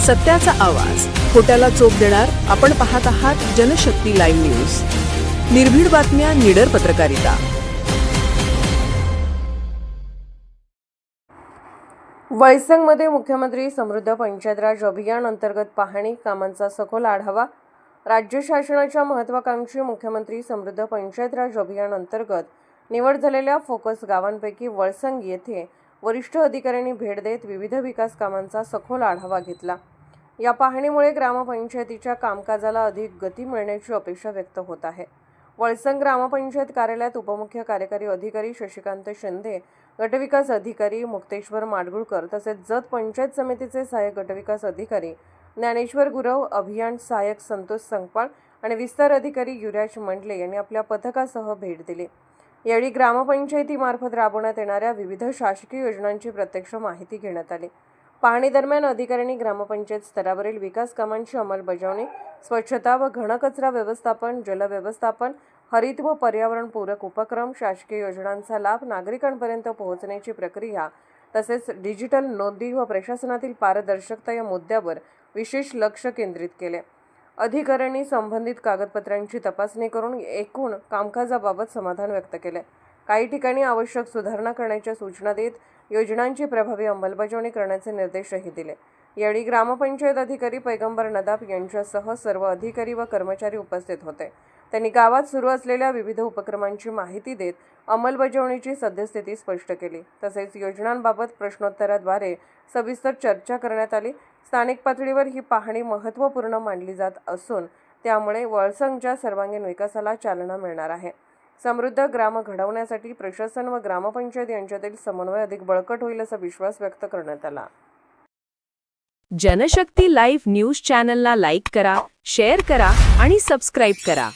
सत्याचा आवाज, खोट्याला चोप देणार. आपण पाहत आहात जनशक्ती लाईव्ह न्यूज. निर्भीड बातम्या, निडर पत्रकारिता. वळसंगमध्ये मुख्यमंत्री समृद्ध पंचायतराज अभियान अंतर्गत पाहणी कामांचा सखोल आढावा. राज्य शासनाच्या महत्त्वाकांक्षी मुख्यमंत्री समृद्ध पंचायतराज अभियान अंतर्गत निवड झालेल्या फोकस गावांपैकी वळसंग येथे वरिष्ठ अधिकाऱ्यांनी भेट देत विविध विकास कामांचा सखोल आढावा घेतला. या पाहणीमुळे ग्रामपंचायतीच्या कामकाजाला अधिक गती मिळण्याची अपेक्षा व्यक्त होत आहे. वळसंग ग्रामपंचायत कार्यालयात उपमुख्य कार्यकारी अधिकारी शशिकांत शिंदे, गटविकास अधिकारी मुक्तेश्वर माडगुळकर तसेच जत पंचायत समितीचे सहाय्यक गटविकास अधिकारी ज्ञानेश्वर गुरव, अभियान सहाय्यक संतोष संकपाळ आणि विस्तार अधिकारी युवराज मंडले यांनी आपल्या पथकासह भेट दिली. यावेळी ग्रामपंचायतीमार्फत राबवण्यात येणाऱ्या विविध शासकीय योजनांची प्रत्यक्ष माहिती घेण्यात आली. पाहणी दरम्यान अधिकाऱ्यांनी ग्रामपंचायत स्तरावरील विकास कामांची अंमलबजावणी, स्वच्छता व घनकचरा व्यवस्थापन, जलव्यवस्थापन, हरित व पर्यावरणपूरक उपक्रम, शासकीय योजनांचा लाभ नागरिकांपर्यंत पोहोचण्याची प्रक्रिया तसेच डिजिटल नोंदी व प्रशासनातील पारदर्शकता या मुद्द्यावर विशेष लक्ष केंद्रित केले. अधिकाऱ्यांनी संबंधित कागदपत्रांची तपासणी करून एकूण कामकाजाबाबत समाधान व्यक्त केले. काही ठिकाणी आवश्यक सुधारणा करण्याच्या सूचना देत योजनांची प्रभावी अंमलबजावणी करण्याचे निर्देशही दिले. यावेळी ग्रामपंचायत अधिकारी पैगंबर नदाफ यांच्यासह सर्व अधिकारी व कर्मचारी उपस्थित होते. त्यांनी गावात सुरू असलेल्या विविध उपक्रमांची माहिती देत अंमलबजावणीची सद्यस्थिती स्पष्ट केली. तसेच योजनांबाबत प्रश्नोत्तराद्वारे सविस्तर चर्चा करण्यात आली. स्थानिक पातळीवर ही पाहणी महत्त्वपूर्ण मानली जात असून त्यामुळे वळसंगच्या सर्वांगीण विकासाला चालना मिळणार आहे. समृद्ध ग्राम घडवण्यासाठी प्रशासन व ग्रामपंचायत यांच्यातील समन्वय अधिक बळकट होईल असा विश्वास व्यक्त करण्यात आला. जनशक्ती लाईव्ह न्यूज चॅनलला लाईक करा, शेअर करा आणि सबस्क्राईब करा.